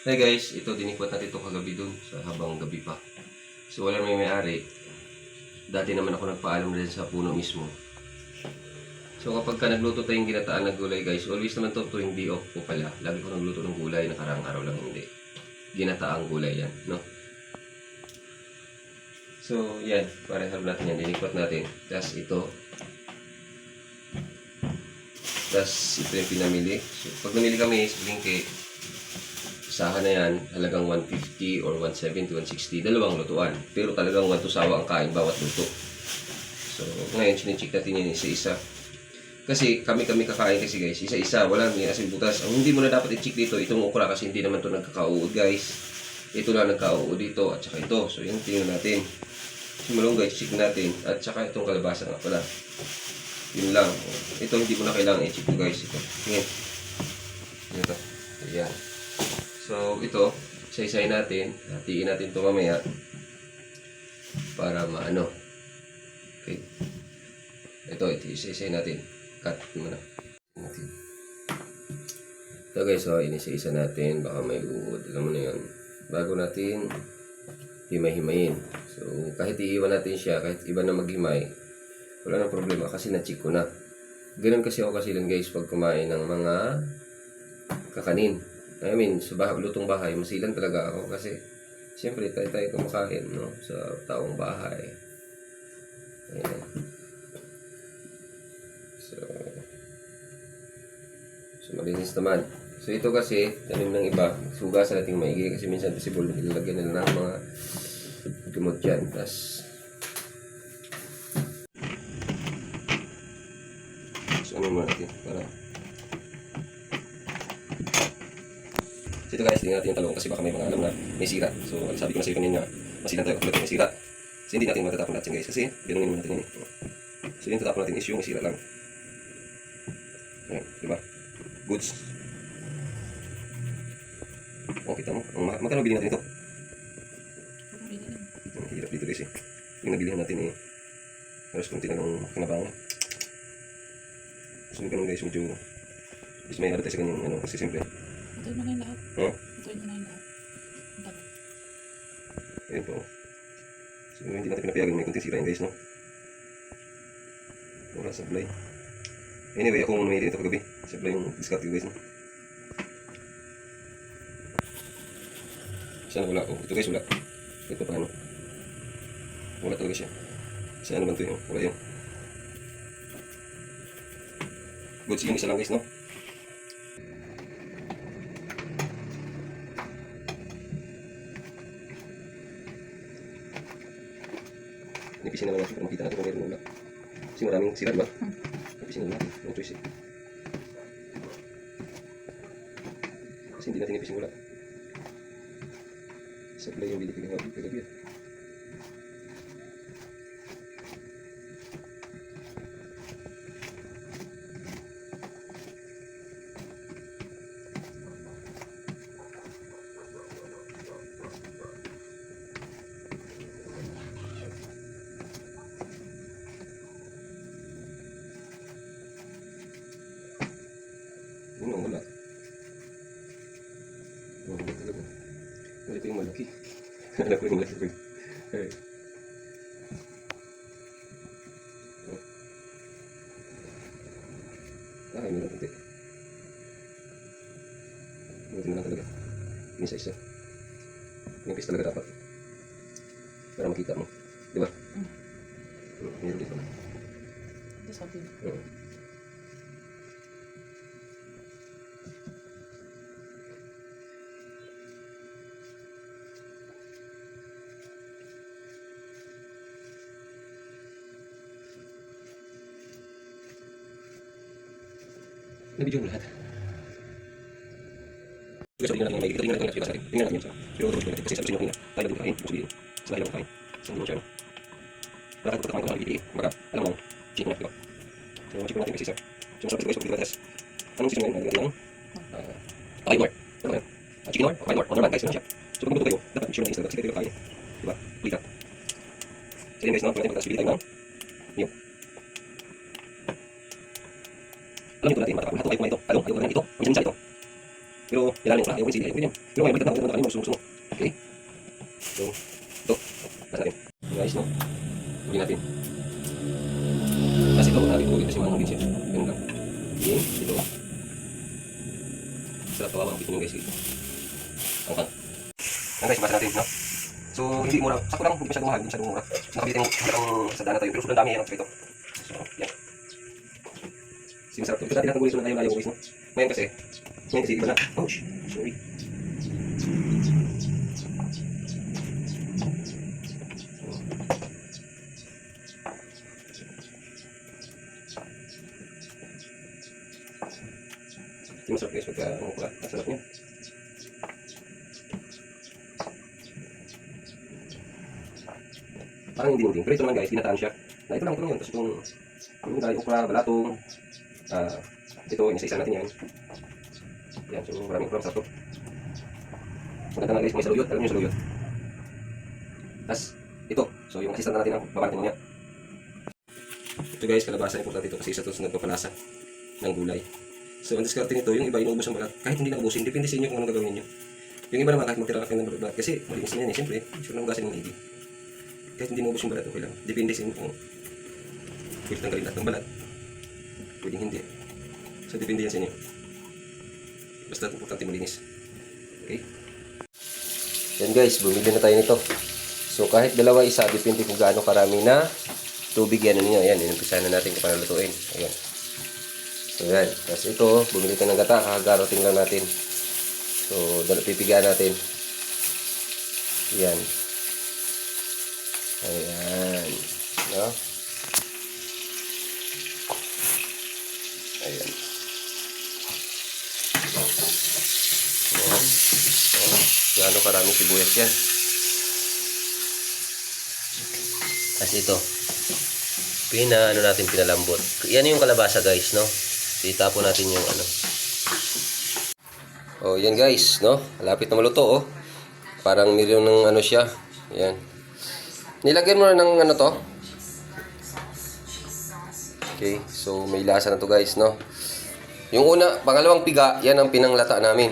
Hey guys, ito dinikwat natin ito kagabi dun sa habang gabi pa. So wala may-ari. Dati naman ako nagpaalam rin sa puno mismo. So kapag ka nagluto tayong ginataan na gulay guys, always naman to tuwing day off ko pala. Lagi ko nagluto ng gulay, nakarang araw lang hindi. Ginataang gulay yan, no? So yan, parehan natin yan, dinikwat natin. Tapos ito. Tapos ito yung pinamili. So pag namili kami sa Blinky, isahan na yan, halagang 150 or 170, 160, dalawang lutuan. Pero talagang 1 to sawa ang kain bawat luto. So, ngayon, sinicheck natin yan isa-isa. Kasi kami kakain kasi guys, isa-isa, wala may asin butas. Ang hindi mo na dapat i-check dito, itong okra kasi hindi naman ito nagkakauod guys. Ito lang nagkauod dito at saka ito. So, yan tingnan natin. Simulong guys, check natin. At saka itong kalabasa nga pala. Yun lang. Ito hindi mo na kailangan i-check to guys. Ito. Tingnan. Ito. Ayan. So, ito, isa-isahin natin. Hatiin natin ito mamaya para maano. Okay. Ito, isa-isahin natin. Cut muna. Ito guys, so, inisa-isa natin. Baka may uod. Alam mo na yun. Bago natin himay-himayin. So, kahit iiwan natin siya, kahit iba na maghimay, wala nang problema kasi na-check ko na. Ganun kasi ako kasi lang guys pag kumain ng mga kakanin. I mean, sa lutong bahay, masilan talaga ako kasi siyempre tayo kumakain, no? Sa taong bahay. Ayan. So malinis naman. So ito kasi, tanim ng iba, sugasan natin maigi kasi minsan possible nilalagyan nila ng mga gamot dyan. Tapos, so ano muna natin para ito guys, tingnan natin yung talong kasi baka may mga alam na may sira. So, sabi ko na sa'yo kanina, masilan tayo kapag may sira. Kasi hindi natin matatapon natin guys. Kasi, ganunin naman natin yun. So, yung tatapon natin is yung may sira lang. Ayan, diba? Goods. O, kita mo. Magkano bilhin natin ito? Ang hirap dito guys eh. Yung nabilihan natin eh. Halos kunti na ng kinabangan. So, ganun guys, medyo is may araw tayo sa kanyang ano, kasi siyempre Ito mo na yung lahat. Ito mo na yung lahat. Ayan po. So, hindi natin pinapayagan may kunting sira yun guys, no? Wala sablay. Anyway, ako may dito kagabi. Sablay yung discard guys, no? Sana wala. Oh, ito guys, wala. Ito paano? Wala talaga siya. Sana naman ito yun. Wala yun. Goods yung isa lang guys, no? Nipisin na lang natin para makita natin kung mayroon wala. Kasi maraming sira, diba? Nipisin na lang natin. No choice eh. Kasi hindi natin nipisin wala. Sablay yung bili ko kagabi. Wala. Wala talaga. Wala ito yung malaki. Alam ko yung malaki. Ay. Ay, wala ito. Wala na lang talaga. Isa-isa. Yung piece talaga dapat. Para makita mo. Diba? Meron dito. Ito sa atin. Nabidyo mo lahat. Kasi tingnan natin yung may tingnan natin yung tingnan natin yung pero ito kasi sabi ko na tayo din kain sabihin. Sa ilaw kain. Sa mo siya. Bakit ko kumain ko ng bibili? Baka alam mo, check na ko. So check natin kasi sa. So sa guys, pagdibatas. Anong season ngayon? Ano? Ay, more. Ano yan? Chicken more? Okay, more. Normal guys, ano siya? So kung kayo, dapat i-share natin sa kasi kayo kain. Diba? Plita. So yun guys, no? Pwede magkasibili tayo ng niyo. Alam niyo natin, matapakulat tayo kumain ito. Ayaw na ito. Ang minsan ito. Pero, ilalim ko na. Ayaw ko yung sili. Ayaw ko yan. Pero ngayon, balikat na ako. Kanina, gusto mo. Okay? So, ito. Tapos natin. Guys, no? Huli natin. Tapos ito, natin kasi manong din siya. Ganun lang. Okay, ito. Sarap kawawang dito nyo guys. Angkan. Yan guys, basa natin, no? So, hindi mura. Sakto lang, hindi masyadong mahal, hindi masyadong mura. Nakabitin mo hanggang sa daan na tayo. Pero sobrang dami yan ang ito. So, yan. Sinasarap ito. Ito natin natin gulis na tayo guys, no? Ngayon kasi iba na. Oh, sorry. Hindi masarap guys pagka pula. Masarap niya. Parang hindi muding. Pero ito naman guys, ginataan siya. Na ito lang yun. Tapos itong dahil okra, balatong. Ito, inisa-isa natin yan. Yan, so maraming okra masarap to. Maganda nga guys, may saluyot. Alam niyo yung saluyot. Tapos, ito. So yung assistant natin ang babarating mo niya. Ito guys, kalabasa. Importante ito kasi isa ito sa nagpapalasa ng gulay. So, ang discarte nito, yung iba inuubos ang balat. Kahit hindi naubusin, depende sa inyo kung anong gagawin nyo. Yung iba naman, kahit magtira ka ng balat, kasi malinis na yan eh. Siyempre, sure na hugasin mo maigi. Kahit hindi maubos yung balat, okay lang. Depende sa inyo kung pwede tanggalin lahat ng balat. Pwedeng hindi. So, depende yan sa inyo. Basta importante malinis. Okay? Yan guys, bumili na tayo nito. So, kahit dalawa isa, depende kung gaano karami na tubig yan ninyo. Ayan, inumpisahan na natin kung paano lutuin. Ayan. So yan, tapos ito, bumili tayo ng gata, kakagaroting lang natin. So, pipigaan natin. Yan. Ayan. No? Ayan. Ayan. Gaano karaming sibuyas yan. Tapos ito, pinalambot. Yan yung kalabasa guys, no? Itapon natin yung ano. Oh, yan guys, no? Malapit na maluto, oh. Parang milyon ng ano siya. Yan. Nilagyan mo na ng ano to. Okay, so may lasa na to guys, no? Yung una, pangalawang piga, yan ang pinanglata namin.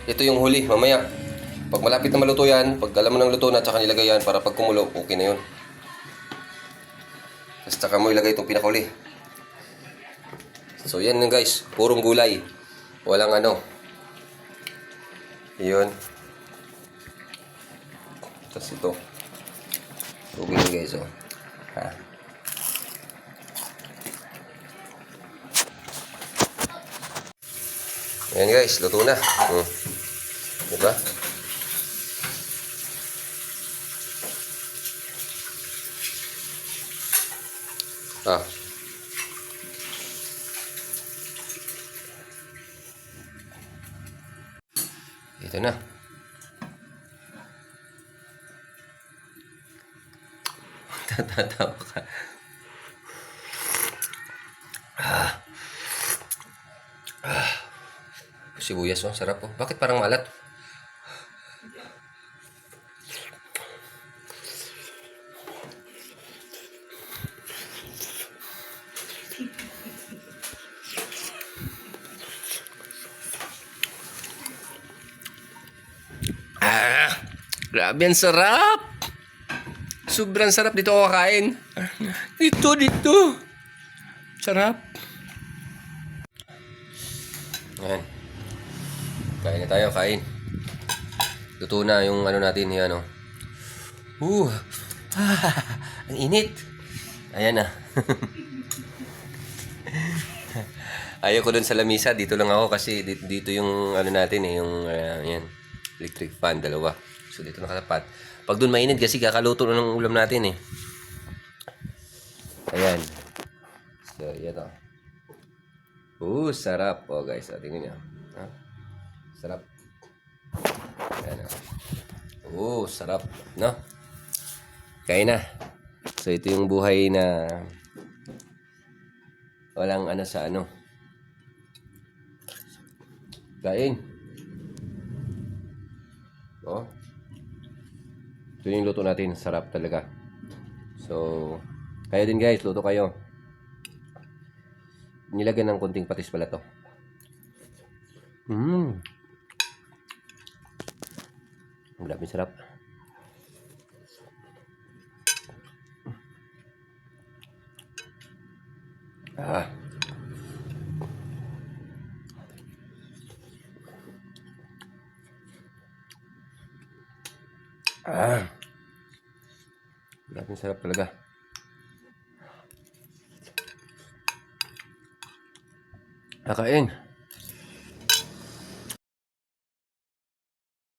Ito yung huli, mamaya. Pag malapit na maluto yan, pag alam mo ng luto na, tsaka nilagay yan para pag kumulo, okay na yun. Tapos tsaka mo ilagay itong pinakuli. So yan na guys, purong gulay. Walang ano. Yun. Tapos ito. Tubig na guys, oh. Ha. Yan guys, luto na. Diba? Ah. Ito na. Tatatawa ka. Sibuyas, oh. Sarap, oh. Bakit parang malat? Grabe, ang sarap. Sobrang sarap dito ako kakain. Dito. Sarap. Ayan. Kain na tayo, kain. Luto na yung ano natin, yan, oh. Ang init. Ayan na. Ayaw ko dun sa lamisa. Dito lang ako kasi dito yung ano natin eh, yung yan, electric fan, dalawa. So dito nakatapat. Pag dun mainit kasi kakaluto na ng ulam natin eh. Ayan. So yan o. Sarap. Oh guys, tingnan niyo. Ha? Sarap. Ayan o. Sarap. No? Kain na. So ito yung buhay na walang ano sa ano. Kain. Oh. Ito yung luto natin. Sarap talaga. So, kayo din guys. Luto kayo. Nilagyan ng konting patis pala to. Grabe sarap. Ah. Ah. Grabe sarap talaga. Kakain.